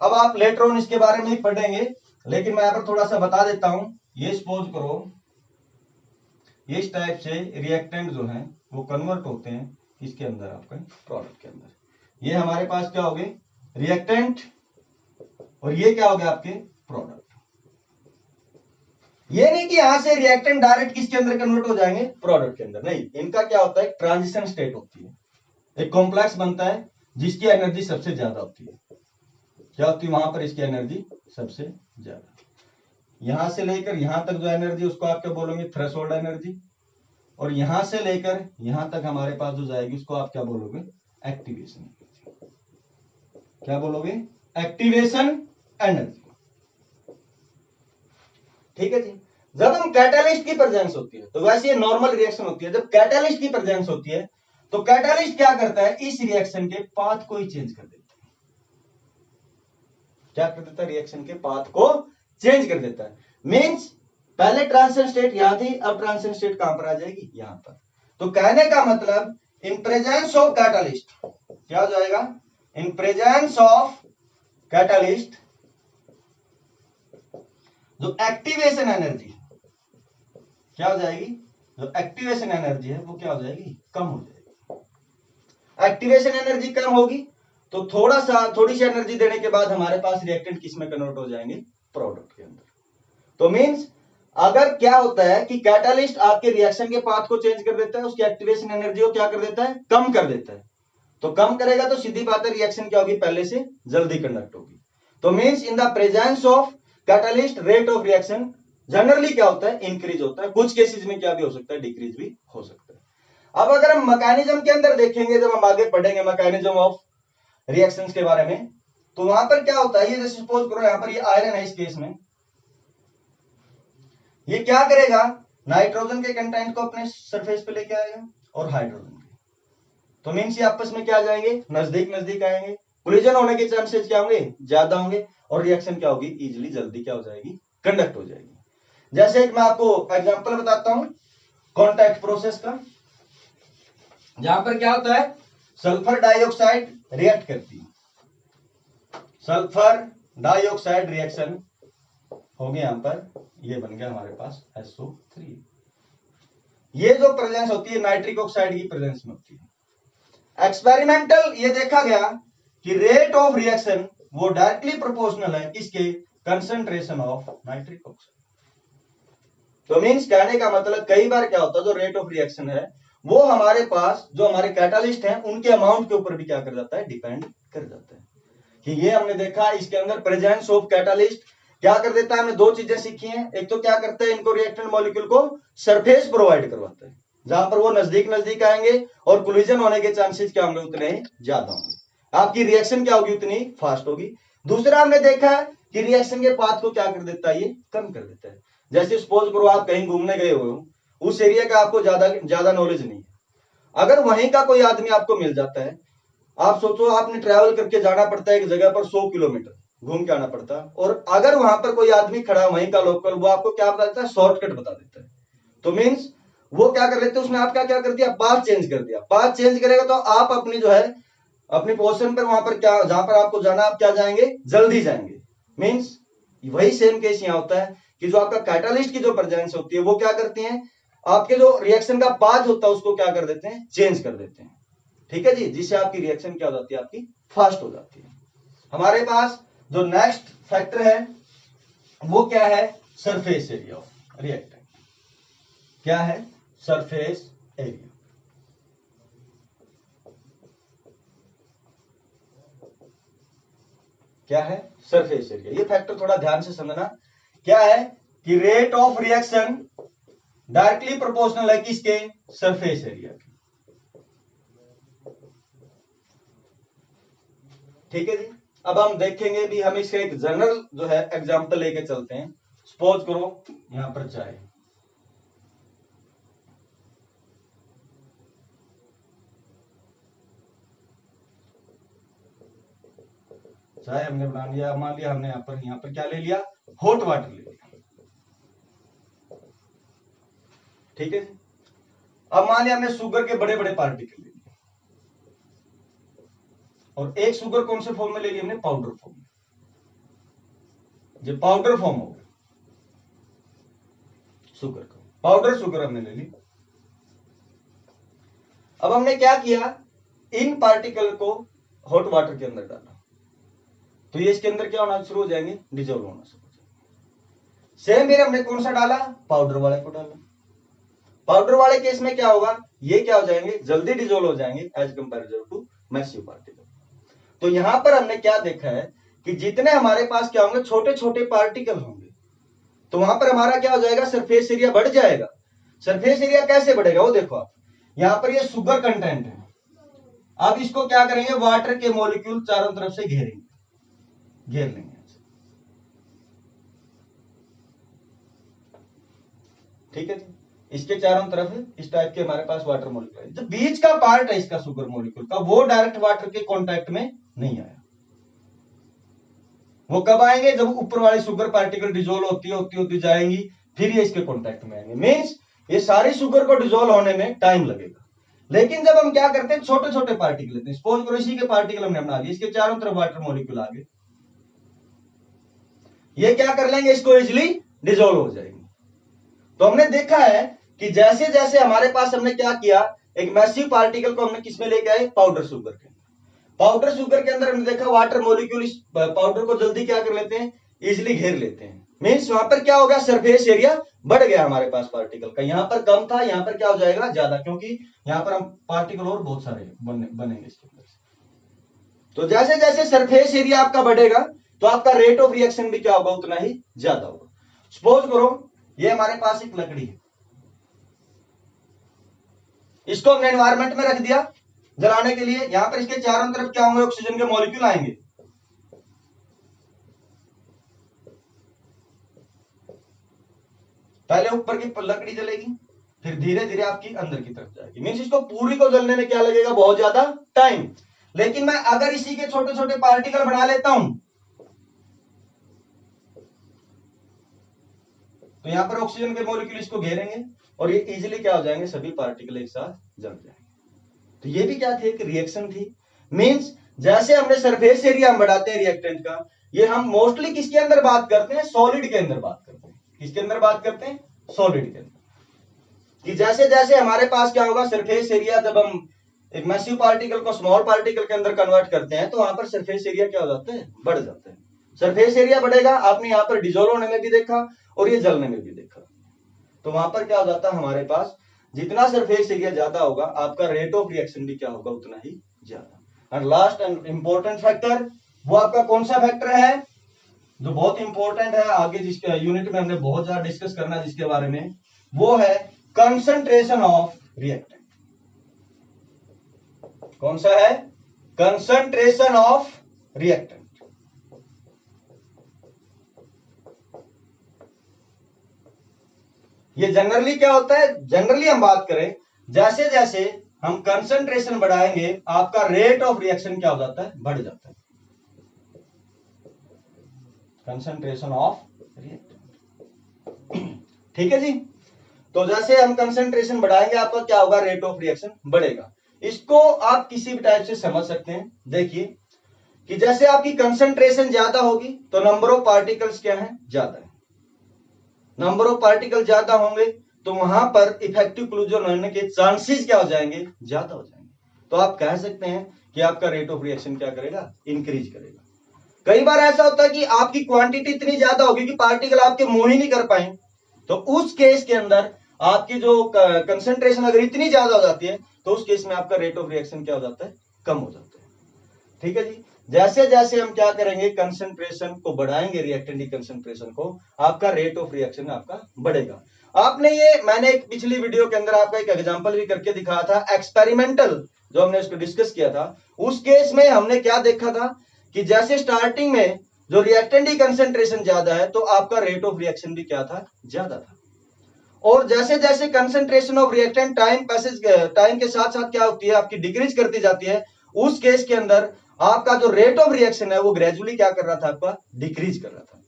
अब आप लेटर ऑन इसके बारे में ही पढ़ेंगे, लेकिन मैं यहाँ पर थोड़ा सा बता देता हूं। ये सपोज करो इस टाइप से रिएक्टेंट जो है वो कन्वर्ट होते हैं इसके अंदर, आपके प्रोडक्ट के अंदर। ये हमारे पास क्या हो गए, रिएक्टेंट, और ये क्या हो गया, आपके प्रोडक्ट। ये नहीं कि यहां से रिएक्टेंट डायरेक्ट किसके अंदर कन्वर्ट हो जाएंगे, प्रोडक्ट के अंदर, नहीं। इनका क्या होता है, ट्रांजिशन स्टेट होती है, एक कॉम्प्लेक्स बनता है जिसकी एनर्जी सबसे ज्यादा होती है। क्या होती है वहां पर? इसकी एनर्जी सबसे ज्यादा। यहां से लेकर यहां तक जो एनर्जी उसको आप क्या बोलोगे? Threshold energy. और यहां से लेकर यहां तक हमारे पास जो जाएगी उसको आप क्या बोलोगे? Activation energy. क्या बोलोगे? Activation energy. ठीक है जी। जब हम कैटालिस्ट की प्रेजेंस होती है तो वैसे ये नॉर्मल रिएक्शन होती है। जब कैटालिस्ट की प्रेजेंस होती है तो कैटालिस्ट क्या करता है? इस रिएक्शन के पाथ को ही चेंज कर देता है। क्या कर देता है? रिएक्शन के पाथ को चेंज कर देता है। मींस पहले ट्रांजिशन स्टेट यहां थी, अब ट्रांजिशन स्टेट कहां पर आ जाएगी? यहां पर। तो कहने का मतलब इन प्रेजेंस ऑफ कैटालिस्ट क्या हो जाएगा? इन प्रेजेंस ऑफ कैटालिस्ट जो एक्टिवेशन एनर्जी क्या हो जाएगी? जो एक्टिवेशन एनर्जी है वो क्या हो जाएगी? कम हो जाएगी। एक्टिवेशन एनर्जी कम होगी तो थोड़ी सी एनर्जी देने के बाद हमारे पास रिएक्टेंट किस में कन्वर्ट हो जाएंगे? प्रोडक्ट के अंदर। तो मींस अगर क्या होता है कि कैटालिस्ट आपके रिएक्शन के पाथ को चेंज कर देता है, उसकी एक्टिवेशन एनर्जी को क्या कर देता है? कम कर देता है। तो कम करेगा तो सीधी बात है रिएक्शन क्या होगी? पहले से जल्दी कंडक्ट होगी। तो means in the presence of catalyst rate of reaction generally क्या होता है? इंक्रीज होता है। कुछ केसेस में क्या भी हो सकता है? डिक्रीज भी हो सकता है। अब अगर हम मैकेनिज्म के अंदर देखेंगे, जब हम आगे पढ़ेंगे मैकेनिज्म ऑफ रिएक्शंस के बारे में, तो वहां पर क्या होता है? ये जैसे सपोज करो यहां पर ये आयरन है, इस केस में ये क्या करेगा? नाइट्रोजन के कंटेंट को अपने सरफेस पे लेके आएगा और हाइड्रोजन के। तो मींस ये आपस में क्या आ जाएंगे? नजदीक नजदीक आएंगे। कोलिजन होने के चांसेस क्या होंगे? ज्यादा होंगे। और रिएक्शन क्या होगी? इजीली जल्दी क्या हो जाएगी? कंडक्ट हो जाएगी। जैसे एक मैं आपको एग्जांपल बताता हूं कॉन्टैक्ट प्रोसेस का, जहां पर क्या होता है? सल्फर डाइऑक्साइड रिएक्ट करती है। सल्फर डाइऑक्साइड रिएक्शन हो गया, यहां पर ये बन गया हमारे पास SO3। ये जो प्रेजेंस होती है नाइट्रिक ऑक्साइड की प्रेजेंस में होती है। एक्सपेरिमेंटल ये देखा गया कि रेट ऑफ रिएक्शन वो डायरेक्टली प्रोपोर्शनल है इसके कंसंट्रेशन ऑफ नाइट्रिक ऑक्साइड। तो मींस कहने का मतलब कई बार क्या होता है, जो रेट ऑफ रिएक्शन है वो हमारे पास जो हमारे कैटालिस्ट हैं उनके अमाउंट के ऊपर भी क्या कर जाता है? डिपेंड कर जाता है। कि ये हमने देखा इसके अंदर प्रेजेंस ऑफ कैटालिस्ट क्या कर देता है? हमने दो चीजें सीखी हैं। एक तो क्या करता है? इनको रिएक्टेंट मॉलिक्यूल को सरफेस प्रोवाइड करवाता है जहां पर वो नजदीक नजदीक आएंगे और कोलिजन होने के चांसेस क्या होंगे? उतने ज्यादा होंगे। आपकी रिएक्शन क्या होगी? उतनी फास्ट होगी। दूसरा हमने देखा है कि रिएक्शन के पाथ को क्या कर देता है? ये कम कर देता है। जैसे सपोज करो आप कहीं घूमने गए हुए हो, उस एरिया का आपको ज्यादा नॉलेज नहीं है। अगर वहीं का कोई आदमी आपको मिल जाता है, आप सोचो आपने ट्रैवल करके जाना पड़ता है एक जगह पर 100 किलोमीटर घूम के आना पड़ता है, और अगर वहां पर कोई आदमी खड़ा वहीं का लोकल, वो आपको क्या बता देता है? शॉर्टकट बता देता है। तो मींस वो क्या कर लेते हैं? उसने आपका क्या कर दिया? पाथ चेंज कर दिया। पाथ चेंज करेगा तो आप अपनी जो है अपनी पोजीशन पर वहां पर क्या, जहां पर आपको जाना, आप क्या जाएंगे? जल्दी जाएंगे। मींस वही सेम केस यहां होता है कि जो आपका कैटालिस्ट की जो प्रेजेंस होती है वो क्या करती है? आपके जो रिएक्शन का पाथ होता है उसको क्या कर देते हैं? चेंज कर देते हैं। ठीक है जी, जिससे आपकी रिएक्शन क्या हो जाती है? आपकी फास्ट हो जाती है। हमारे पास जो नेक्स्ट फैक्टर है वो क्या है? Surface area of reactant. क्या है? Surface area. क्या है? Surface area. ये फैक्टर थोड़ा ध्यान से समझना। क्या है कि rate of reaction directly proportional है किसके? सरफेस एरिया के। ठीक है जी। अब हम देखेंगे भी, हम इसका एक जनरल जो है एग्जांपल लेके चलते हैं। सपोज करो यहां पर चाय हमने बना लिया। मान लिया हमने यहां पर क्या ले लिया? हॉट वाटर ले लिया। ठीक है जी। अब मान लिया हमने शुगर के बड़े बड़े पार्टिकल ले लिए, और एक शुगर कौन से फॉर्म में ले लिया? हमने पाउडर फॉर्म में। जो पाउडर फॉर्म हो गया शुगर का, पाउडर शुगर हमने ले ली। अब हमने क्या किया? इन पार्टिकल को हॉट वाटर के अंदर डाला, तो ये इसके अंदर क्या होना शुरू हो जाएंगे? डिजोल्व होना शुरू हो जाएंगे। सेम फिर हमने कौन सा डाला? पाउडर वाले को डाला। पाउडर वाले केस में क्या होगा? ये क्या हो जाएंगे? जल्दी डिजोल्व हो जाएंगे as comparison to massive particle. तो यहां पर हमने क्या देखा है कि जितने हमारे पास क्या होंगे, छोटे छोटे पार्टिकल होंगे, तो वहां पर हमारा क्या हो जाएगा, सरफेस एरिया बढ़ जाएगा। सरफेस एरिया कैसे बढ़ेगा, वो देखो आप, यहां पर ये शुगर कंटेंट है। अब इसको क्या करेंगे, वाटर के मॉलिक्यूल चारों तरफ से घेरेंगे, घेर लेंगे। ठीक है जी, इसके चारों तरफ इस टाइप के हमारे पास वाटर मॉलिक्यूल है। जो बीच का पार्ट है इसका शुगर मॉलिक्यूल का, वो डायरेक्ट वाटर के कांटेक्ट में नहीं आया। वो कब आएंगे, जब ऊपर वाली शुगर पार्टिकल डिजोल्व होती जाएंगी, फिर ये इसके कांटेक्ट में आएंगे। मींस ये सारी शुगर को डिजोल्व होने में टाइम लगेगा। लेकिन जब हम क्या करते हैं, छोटे छोटे पार्टिकल लेते हैं, सपोज करो इसी के पार्टिकल हमने बना लिए, इसके चारों तरफ वाटर मॉलिक्यूल आ गए, ये क्या कर लेंगे, इसको इजिली डिजोल्व हो जाएंगे। तो हमने देखा है कि जैसे जैसे हमारे पास हमने क्या किया, एक मैसिव पार्टिकल को हमने किसमें लेके आए, पाउडर शुगर के। पाउडर शुगर के अंदर हमने देखा वाटर मॉलिक्यूल इस पाउडर को जल्दी क्या कर लेते हैं, इजिली घेर लेते हैं। मींस वहां पर क्या हो गया, सरफेस एरिया बढ़ गया हमारे पास पार्टिकल का। यहां पर कम था, यहां पर क्या हो जाएगा, ज्यादा, क्योंकि यहां पर हम पार्टिकल और बहुत सारे बनेंगे इसके अंदर से। तो जैसे जैसे सरफेस एरिया आपका बढ़ेगा, तो आपका रेट ऑफ रिएक्शन भी क्या होगा, उतना ही ज्यादा होगा। सपोज करो ये हमारे पास एक लकड़ी है, इसको हमने एनवायरमेंट में रख दिया जलाने के लिए। यहां पर इसके चारों तरफ क्या होंगे, ऑक्सीजन के मॉलिक्यूल आएंगे। पहले ऊपर की लकड़ी जलेगी, फिर धीरे धीरे आपकी अंदर की तरफ जाएगी। मीन्स इसको पूरी को जलने में क्या लगेगा, बहुत ज्यादा टाइम। लेकिन मैं अगर इसी के छोटे छोटे पार्टिकल बना लेता हूं, तो यहां पर ऑक्सीजन के मॉलिक्यूल इसको घेरेंगे और ये इजीली क्या हो जाएंगे, सभी पार्टिकल एक साथ जल जाएंगे। तो ये भी क्या थी, एक रिएक्शन थी। मींस जैसे हमने सरफेस एरिया हम बढ़ाते हैं रिएक्टेंट का, ये हम मोस्टली किसके अंदर बात करते हैं, सॉलिड के अंदर बात करते हैं। किसके अंदर बात करते हैं, सॉलिड के अंदर। कि जैसे जैसे हमारे पास क्या होगा, सरफेस एरिया, जब हम एक मैसिव पार्टिकल को स्मॉल पार्टिकल के अंदर कन्वर्ट करते हैं, तो वहां पर सरफेस एरिया क्या हो जाता है, बढ़ जाता है। सरफेस एरिया बढ़ेगा, आपने यहां पर डिजोल्व होने में भी देखा और ये जलने में भी देखा। तो वहां पर क्या हो जाता है, हमारे पास जितना सरफेस एरिया ज्यादा होगा, आपका रेट ऑफ रिएक्शन भी क्या होगा, उतना ही ज्यादा। और लास्ट एंड इंपॉर्टेंट फैक्टर, वो आपका कौन सा फैक्टर है, जो बहुत इंपॉर्टेंट है, आगे जिसके यूनिट में हमने बहुत ज्यादा डिस्कस करना है जिसके बारे में, वो है कंसंट्रेशन ऑफ रिएक्टेंट। कौन सा है, कंसंट्रेशन ऑफ रिएक्टेंट। ये जनरली क्या होता है, जनरली हम बात करें, जैसे जैसे हम कंसंट्रेशन बढ़ाएंगे, आपका रेट ऑफ रिएक्शन क्या हो जाता है, बढ़ जाता है। कंसंट्रेशन ऑफ रिएक्टेंट, ठीक है जी। तो जैसे हम कंसंट्रेशन बढ़ाएंगे, आपका क्या होगा, रेट ऑफ रिएक्शन बढ़ेगा। इसको आप किसी भी टाइप से समझ सकते हैं। देखिए कि जैसे आपकी कंसंट्रेशन ज्यादा होगी, तो नंबर ऑफ पार्टिकल्स क्या है, ज्यादा है। नंबर ऑफ पार्टिकल ज्यादा होंगे, तो वहां पर इफेक्टिव क्लूजन होने के चांसेस क्या हो जाएंगे, ज्यादा हो जाएंगे। तो आप कह सकते हैं कि आपका रेट ऑफ रिएक्शन क्या करेगा, इंक्रीज करेगा। कई बार ऐसा होता है कि आपकी क्वांटिटी इतनी ज्यादा होगी कि पार्टिकल आपके मूव ही नहीं कर पाए, तो उस केस के अंदर आपकी जो कंसंट्रेशन अगर इतनी ज्यादा हो जाती है, तो उस केस में आपका रेट ऑफ रिएक्शन क्या हो जाता है, कम हो जाता है। ठीक है जी। जैसे जैसे हम क्या करेंगे, कंसंट्रेशन को बढ़ाएंगे, रिएक्टेंट की कंसंट्रेशन को, आपका रेट ऑफ रिएक्शन आपका बढ़ेगा। आपने ये, मैंने एक पिछली वीडियो के अंदर आपका एक एग्जांपल भी करके दिखाया था, एक्सपेरिमेंटल जो हमने उसको डिस्कस किया था। उस केस में हमने क्या देखा था कि जैसे स्टार्टिंग में जो रिएक्टेंट की कंसंट्रेशन ज्यादा है, तो आपका रेट ऑफ रिएक्शन भी क्या था, ज्यादा था। और जैसे जैसे कंसंट्रेशन ऑफ रिएक्टेंट टाइम के साथ साथ क्या होती है, आपकी डिक्रीज करती जाती है। उस केस के अंदर आपका जो रेट ऑफ रिएक्शन है, वो ग्रेजुअली क्या कर रहा था, आपका डिक्रीज कर रहा था।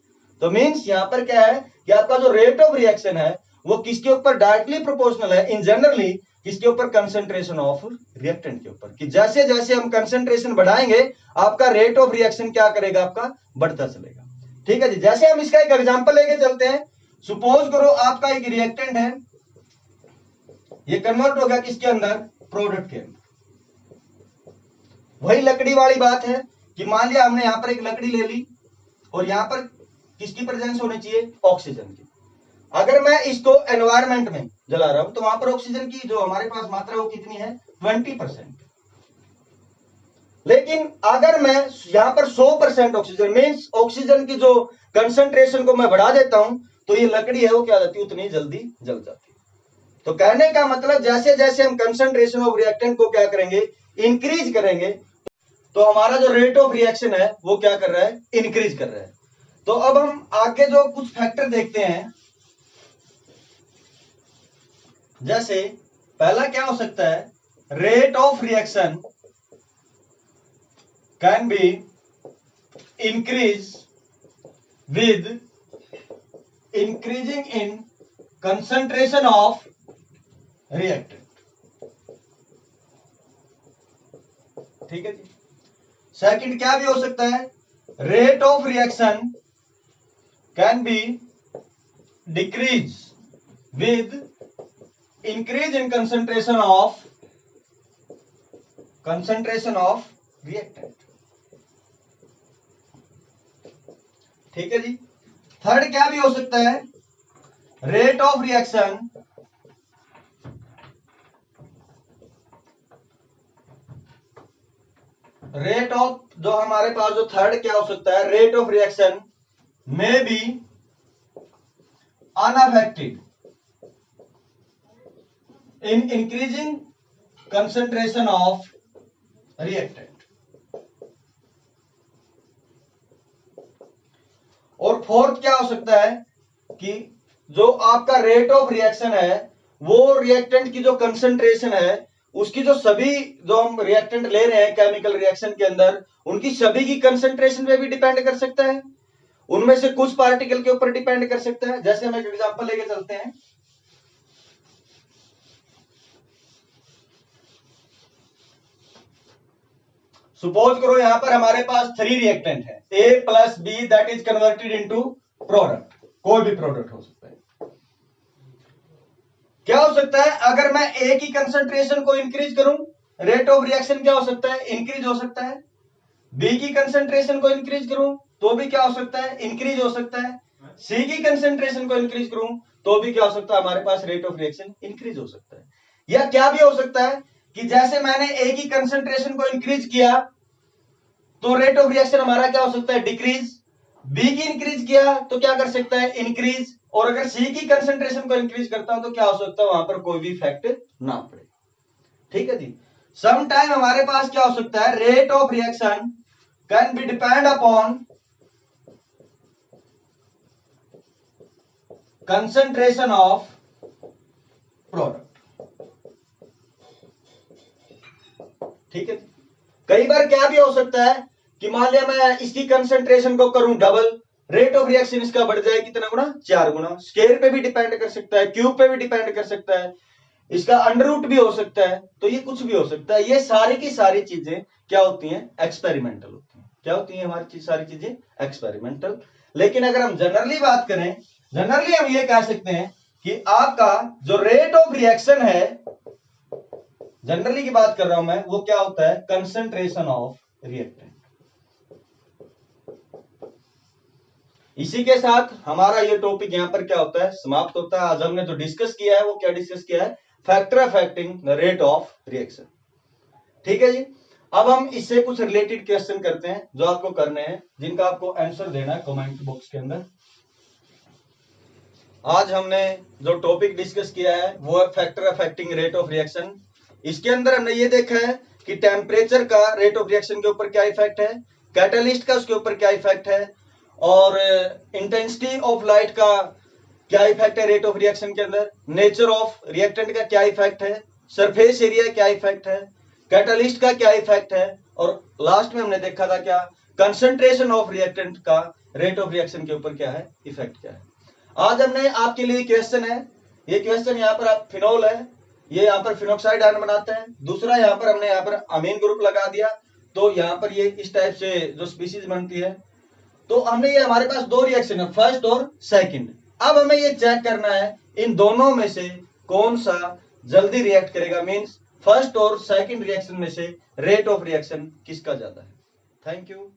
तो मींस यहां पर क्या है कि आपका जो रेट ऑफ रिएक्शन है, वो किसके ऊपर डायरेक्टली प्रोपोर्शनल है, इन जनरली किसके ऊपर, कंसंट्रेशन ऑफ रिएक्टेंट के ऊपर। कि जैसे जैसे हम कंसंट्रेशन बढ़ाएंगे, आपका रेट ऑफ रिएक्शन क्या करेगा, आपका बढ़ता चलेगा। ठीक है जी। जैसे हम इसका एक एग्जांपल लेके चलते हैं। सपोज करो आपका एक रिएक्टेंट है, ये कन्वर्ट हो गया किसके अंदर, प्रोडक्ट के अंदर। वही लकड़ी वाली बात है कि मान लिया हमने यहां पर एक लकड़ी ले ली और यहां पर किसकी प्रेजेंस होनी चाहिए, ऑक्सीजन की। अगर मैं इसको एनवायरमेंट में जला रहा हूं, तो वहां पर ऑक्सीजन की जो हमारे पास मात्रा है, वो कितनी है, 20%। लेकिन अगर मैं यहाँ पर 100% ऑक्सीजन मीन्स ऑक्सीजन की जो कंसंट्रेशन को मैं बढ़ा देता हूं, तो ये लकड़ी है वो क्या जाती है, उतनी जल्दी जल जाती है। तो कहने का मतलब जैसे जैसे हम कंसंट्रेशन ऑफ रिएक्टेंट को क्या करेंगे, इंक्रीज करेंगे, तो हमारा जो रेट ऑफ रिएक्शन है वो क्या कर रहा है, इंक्रीज कर रहा है। तो अब हम आगे जो कुछ फैक्टर देखते हैं, जैसे पहला क्या हो सकता है, rate of reaction can be increase with increasing in concentration of reactant. ठीक है जी। सेकंड क्या भी हो सकता है, rate of reaction can be decrease with increase in concentration of reactant. ठीक है जी। थर्ड क्या भी हो सकता है, रेट ऑफ रिएक्शन जो हमारे पास जो थर्ड क्या हो सकता है, rate of reaction may be unaffected in increasing concentration of reactant. और फोर्थ क्या हो सकता है कि जो आपका रेट ऑफ रिएक्शन है वो रिएक्टेंट की जो कंसंट्रेशन है उसकी जो सभी जो हम रिएक्टेंट ले रहे हैं केमिकल रिएक्शन के अंदर, उनकी सभी की कंसंट्रेशन पे भी डिपेंड कर सकता है, उनमें से कुछ पार्टिकल के ऊपर डिपेंड कर सकता है। जैसे हम एक एग्जांपल लेके चलते हैं, सपोज करो यहां पर हमारे पास 3 रिएक्टेंट है, A plus B that is converted into product, कोई भी प्रोडक्ट हो सकता है। क्या हो सकता है, अगर मैं A की कंसंट्रेशन को इंक्रीज करूं, रेट ऑफ रिएक्शन क्या हो सकता है, इंक्रीज हो सकता है। B की कंसंट्रेशन को इंक्रीज करूं तो भी क्या हो सकता है, इंक्रीज हो सकता है। C की कंसंट्रेशन को इंक्रीज करूं तो भी क्या हो सकता है, हमारे पास रेट ऑफ रिएक्शन इंक्रीज हो सकता है। या क्या भी हो सकता है कि जैसे मैंने A की कंसंट्रेशन को इंक्रीज किया तो रेट ऑफ रिएक्शन हमारा क्या हो सकता है, डिक्रीज। B की इंक्रीज किया तो क्या कर सकता है, इंक्रीज। और अगर C की कंसंट्रेशन को इंक्रीज करता हूं तो क्या हो सकता है, वहां पर कोई भी इफेक्ट ना पड़े। ठीक है जी। सम टाइम हमारे पास क्या हो सकता है, rate of reaction can be depend upon concentration of product. ठीक है। कई बार क्या भी हो सकता है कि मान लिया मैं इसकी कंसंट्रेशन को करूं डबल, रेट ऑफ रिएक्शन इसका बढ़ जाए कितना गुना, 4 गुना। स्केयर पे भी डिपेंड कर सकता है, क्यूब पे भी डिपेंड कर सकता है, इसका अंडर रूट भी हो सकता है, तो ये कुछ भी हो सकता है। ये सारी की सारी चीजें क्या होती हैं, एक्सपेरिमेंटल होती हैं। क्या होती हैं हमारी सारी चीजें, एक्सपेरिमेंटल। लेकिन अगर हम जनरली बात करें, जनरली हम ये कह सकते हैं कि आपका जो रेट ऑफ रिएक्शन है, जनरली की बात कर रहा हूं मैं, वो क्या होता है, कंसंट्रेशन ऑफ रिएक्टेंट। इसी के साथ हमारा ये टॉपिक यहां पर क्या होता है, समाप्त होता है। आज हमने जो डिस्कस किया है वो क्या डिस्कस किया है, factor affecting the rate of reaction. ठीक है जी। अब हम इससे कुछ रिलेटेड क्वेश्चन करते हैं जो आपको करने हैं, जिनका आपको आंसर देना है कमेंट बॉक्स के अंदर। आज हमने जो टॉपिक डिस्कस किया है वो है factor affecting rate of reaction. इसके अंदर हमने ये देखा है कि टेम्परेचर का रेट ऑफ रिएक्शन के ऊपर क्या इफेक्ट है, कैटलिस्ट का उसके ऊपर क्या इफेक्ट है, और इंटेंसिटी ऑफ लाइट का क्या इफेक्ट है रेट ऑफ रिएक्शन के अंदर, नेचर ऑफ रिएक्टेंट का क्या इफेक्ट है, सरफेस एरिया क्या इफेक्ट है, कैटलिस्ट का क्या इफेक्ट है, और लास्ट में हमने देखा था क्या, कंसंट्रेशन ऑफ रिएक्टेंट का रेट ऑफ रिएक्शन के ऊपर क्या है, इफेक्ट क्या है। आज हमने आपके लिए क्वेश्चन है, ये क्वेश्चन यहाँ पर आप फिनोल है, ये यहाँ पर फिनोक्साइड आयन बनाते हैं। दूसरा यहाँ पर हमने यहाँ पर अमीन ग्रुप लगा दिया, तो यहाँ पर ये इस टाइप से जो स्पीशीज बनती है। तो हमने ये हमारे पास 2 रिएक्शन है, फर्स्ट और सेकंड। अब हमें ये चेक करना है इन दोनों में से कौन सा जल्दी रिएक्ट करेगा, मींस फर्स्ट और सेकंड रिएक्शन में से रेट ऑफ रिएक्शन किसका ज्यादा है। Thank you.